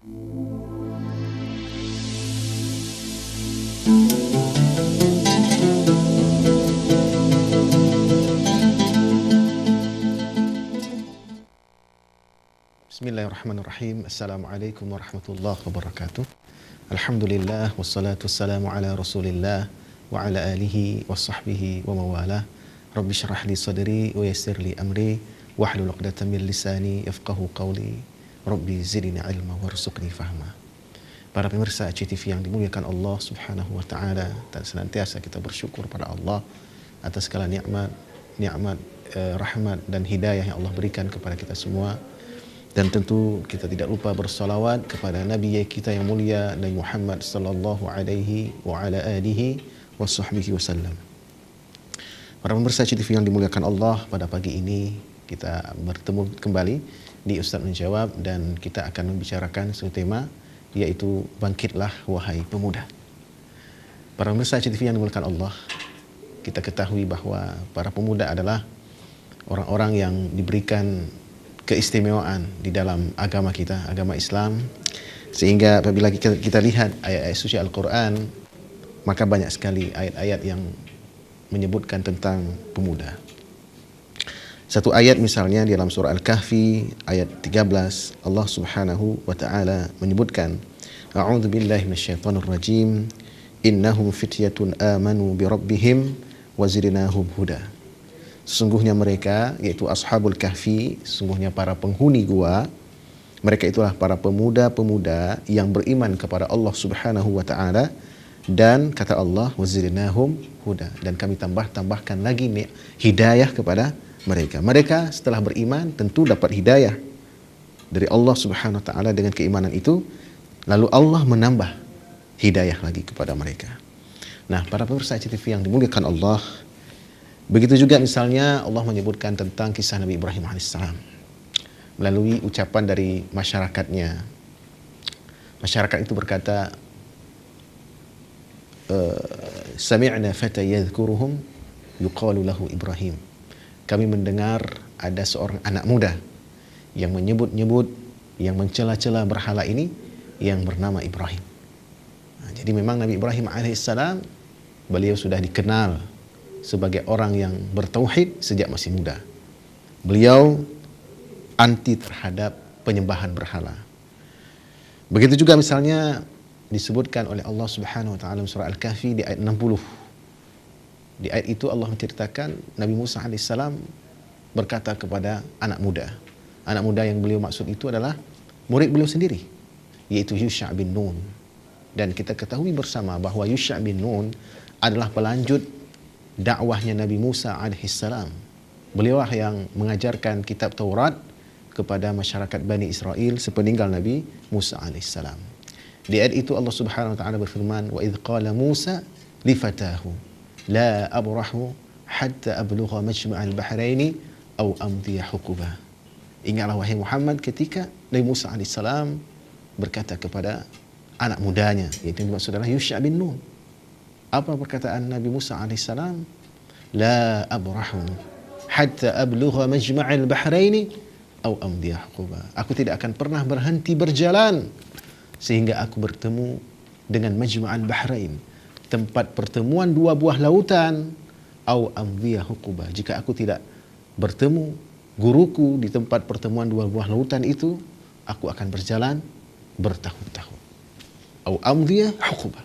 Bismillahirrahmanirrahim. Assalamualaikum warahmatullahi wabarakatuh. Alhamdulillah wassalatu wassalamu ala Rasulillah wa ala alihi wa sahbihi wa mawalah. Rabbi syrah li sadri wa yassir li amri wahlul 'uqdatam min lisani yafqahu qawli. Rabbi zidni ilma warzuqni fahma. Para pemirsa ACTV yang dimuliakan Allah Subhanahu wa taala, dan senantiasa kita bersyukur pada Allah atas segala nikmat, rahmat dan hidayah yang Allah berikan kepada kita semua. Dan tentu kita tidak lupa bersalawat kepada Nabi kita yang mulia, Nabi Muhammad sallallahu alaihi wa ala alihi wa sahbihi wasallam. Para pemirsa CTV yang dimuliakan Allah, pada pagi ini kita bertemu kembali di Ustaz Menjawab, dan kita akan membicarakan suatu tema, yaitu bangkitlah wahai pemuda. Para pemirsa CTV yang dimuliakan Allah, kita ketahui bahwa para pemuda adalah orang-orang yang diberikan keistimewaan di dalam agama kita, agama Islam, sehingga apabila kita lihat ayat-ayat suci Al-Quran, maka banyak sekali ayat-ayat yang menyebutkan tentang pemuda. Satu ayat misalnya di dalam surah Al-Kahfi ayat 13, Allah Subhanahu wa taala menyebutkan, A'udzu billahi minasyaitonir rajim, innahum fityatun amanu bi rabbihim wa zidnahum huda. Sesungguhnya mereka, yaitu Ashabul Kahfi, sesungguhnya para penghuni gua, mereka itulah para pemuda-pemuda yang beriman kepada Allah Subhanahu wa taala, dan kata Allah, wazidnahum huda, dan kami tambahkan lagi hidayah kepada mereka. Mereka setelah beriman tentu dapat hidayah dari Allah Subhanahu wa taala. Dengan keimanan itu, lalu Allah menambah hidayah lagi kepada mereka. Nah, para pemirsa CTV yang dimuliakan Allah, begitu juga misalnya Allah menyebutkan tentang kisah Nabi Ibrahim alaihissalam melalui ucapan dari masyarakatnya. Masyarakat itu berkata, Sami'na fata yadhkuruhum yuqalu lahu Ibrahim. Kami mendengar ada seorang anak muda yang menyebut-nyebut, yang mencela-cela berhala ini, yang bernama Ibrahim. Nah, jadi memang Nabi Ibrahim alaihissalam, beliau sudah dikenal sebagai orang yang bertauhid sejak masih muda. Beliau anti terhadap penyembahan berhala. Begitu juga misalnya disebutkan oleh Allah Subhanahu wa taala surah Al-Kahfi di ayat 60. Di ayat itu Allah menceritakan Nabi Musa alaihissalam berkata kepada anak muda. Anak muda yang beliau maksud itu adalah murid beliau sendiri, yaitu Yusha' bin Nun. Dan kita ketahui bersama bahwa Yusha' bin Nun adalah pelanjut dakwahnya Nabi Musa alaihissalam. Beliaulah yang mengajarkan kitab Taurat kepada masyarakat Bani Israel sepeninggal Nabi Musa alaihissalam. Di ayat itu Allah Subhanahu wa taala berfirman, wa idh qala Musa li fatahu la abrahu hatta ablugha majma'al bahraini aw amdiya huquba. Ingatlah wahai Muhammad ketika Nabi Musa alaihissalam berkata kepada anak mudanya, yaitu dimaksud adalah Yusha' bin Nun. Apa perkataan Nabi Musa alaihissalam? La abrahu hatta ablugha majma'al bahraini aw amdiya huquba. Aku tidak akan pernah berhenti berjalan sehingga aku bertemu dengan majma'al bahrain, tempat pertemuan dua buah lautan, aw amdiya huquba. Jika aku tidak bertemu guruku di tempat pertemuan dua buah lautan itu, aku akan berjalan bertahun-tahun. Aw amdiya huquba.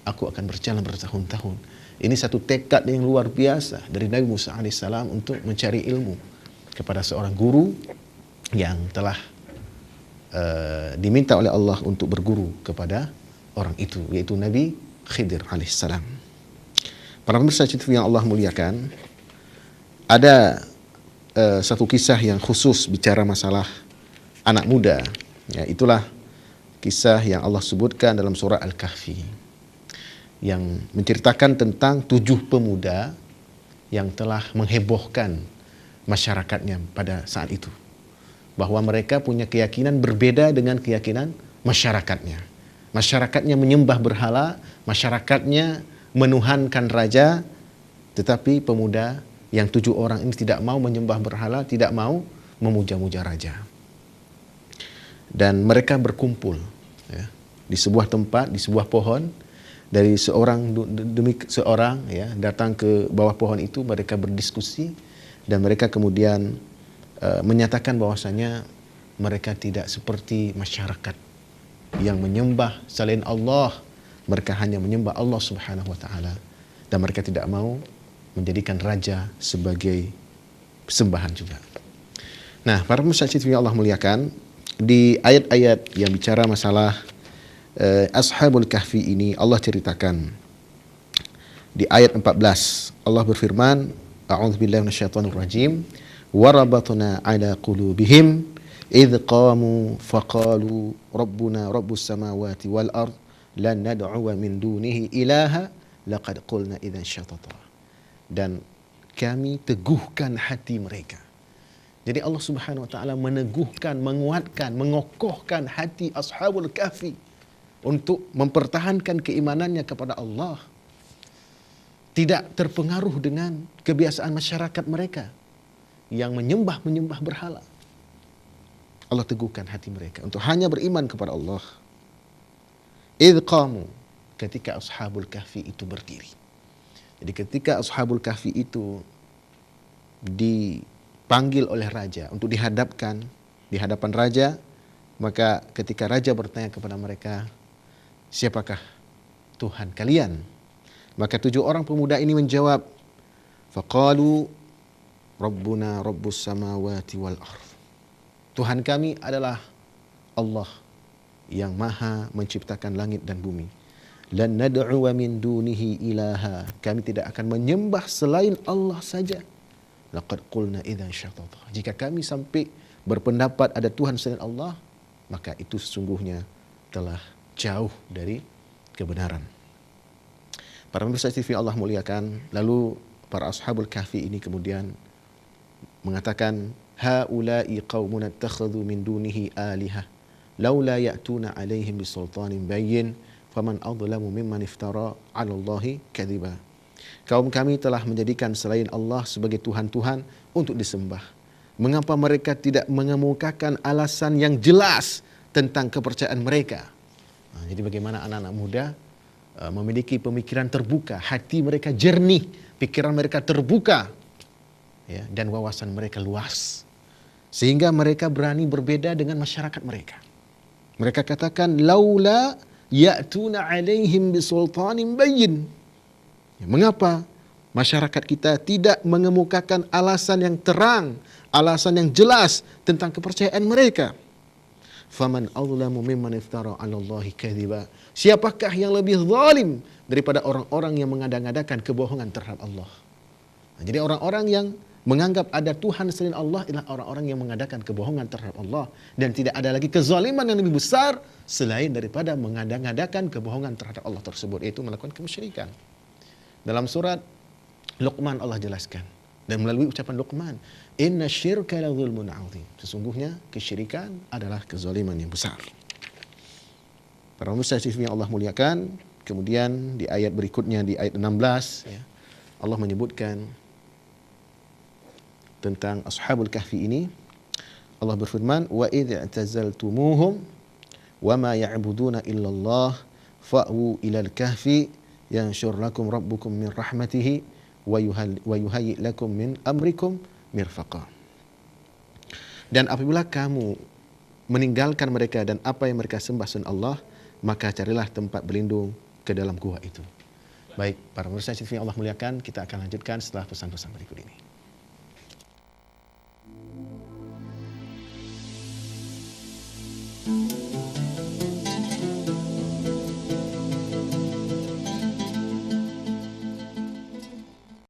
Aku akan berjalan bertahun-tahun. Ini satu tekad yang luar biasa dari Nabi Musa alaihissalam untuk mencari ilmu kepada seorang guru yang telah diminta oleh Allah untuk berguru kepada orang itu, yaitu Nabi Khidir alaihissalam. Para pemirsa yang Allah muliakan, ada satu kisah yang khusus bicara masalah anak muda. Ya, itulah kisah yang Allah sebutkan dalam surah Al-Kahfi, yang menceritakan tentang 7 pemuda yang telah menghebohkan masyarakatnya pada saat itu, bahwa mereka punya keyakinan berbeda dengan keyakinan masyarakatnya. Masyarakatnya menyembah berhala, masyarakatnya menuhankan raja, tetapi pemuda yang 7 orang ini tidak mau menyembah berhala, tidak mau memuja-muja raja. Dan mereka berkumpul ya, di sebuah tempat, di sebuah pohon, dari seorang demi seorang ya, datang ke bawah pohon itu, mereka berdiskusi dan mereka kemudian menyatakan bahwasanya mereka tidak seperti masyarakat yang menyembah selain Allah. Mereka hanya menyembah Allah Subhanahu wa taala dan mereka tidak mau menjadikan raja sebagai sembahan juga. Nah, para musyaikh yang Allah muliakan, di ayat-ayat yang bicara masalah Ashabul Kahfi ini, Allah ceritakan di ayat 14, Allah berfirman, a'udzubillahi minasyaitonir rajim, warabatna ala qulubihim idh qamu faqalu rabbuna rabbus samawati wal ard lan nad'u min dunihi ilaha laqad qulna idzan syatata. Dan kami teguhkan hati mereka. Jadi Allah Subhanahu wa taala meneguhkan, menguatkan, mengokohkan hati Ashabul Kahfi untuk mempertahankan keimanannya kepada Allah. Tidak terpengaruh dengan kebiasaan masyarakat mereka yang menyembah berhala. Allah teguhkan hati mereka untuk hanya beriman kepada Allah. Idh qamu, ketika Ashabul Kahfi itu berdiri. Jadi ketika Ashabul Kahfi itu dipanggil oleh raja untuk dihadapkan di hadapan raja, maka ketika raja bertanya kepada mereka, siapakah Tuhan kalian? Maka 7 orang pemuda ini menjawab, faqalu rabbuna rabbus samawati wal ardh. Tuhan kami adalah Allah yang maha menciptakan langit dan bumi. Lan nad'u min dunihi ilaha. Kami tidak akan menyembah selain Allah saja. Laqad qulna idzan syatata. Jika kami sampai berpendapat ada Tuhan selain Allah, maka itu sesungguhnya telah jauh dari kebenaran. Para pemirsa TV Allah muliakan, lalu para Ashabul Kahfi ini kemudian mengatakan, haula'i qaumun ittakhadhu min dunihi alihah laula ya'tuna 'alaihim bisultanin bayyin faman adlamu mimman iftara 'ala Allahi kadhiba. Kaum kami telah menjadikan selain Allah sebagai tuhan-tuhan untuk disembah. Mengapa mereka tidak mengemukakan alasan yang jelas tentang kepercayaan mereka? Nah, jadi bagaimana anak-anak muda memiliki pemikiran terbuka, hati mereka jernih, pikiran mereka terbuka, ya, dan wawasan mereka luas, sehingga mereka berani berbeda dengan masyarakat mereka. Mereka katakan, laula ya'tuna 'alaihim bisultanin bayyin. Ya, mengapa masyarakat kita tidak mengemukakan alasan yang terang, alasan yang jelas tentang kepercayaan mereka? Faman azlamu mimman iftara 'ala Allahi kadhiba. Siapakah yang lebih zalim daripada orang-orang yang mengada-ngadakan kebohongan terhadap Allah? Nah, jadi orang-orang yang menganggap ada Tuhan selain Allah adalah orang-orang yang mengadakan kebohongan terhadap Allah, dan tidak ada lagi kezaliman yang lebih besar selain daripada mengada-ngadakan kebohongan terhadap Allah tersebut, yaitu melakukan kemusyrikan. Dalam surat Luqman Allah jelaskan, dan melalui ucapan Luqman, inna syirka la zulmun 'adzim. Sesungguhnya kesyirikan adalah kezaliman yang besar. Para pemirsa yang Allah muliakan, kemudian di ayat berikutnya, di ayat 16, ya, Allah menyebutkan tentang Ashabul Kahfi ini. Allah berfirman, wa idh i'tazaltumuhum wa ma ya'buduna illallah fa'u ilal kahfi yanshur lakum rabbukum min rahmatihi wa yuhayyi lakum min amrikum mirfaqa. Dan apabila kamu meninggalkan mereka dan apa yang mereka sembah selain Allah, maka carilah tempat berlindung ke dalam gua itu. Baik, para pemirsa yang Allah muliakan, kita akan lanjutkan setelah pesan-pesan berikut ini.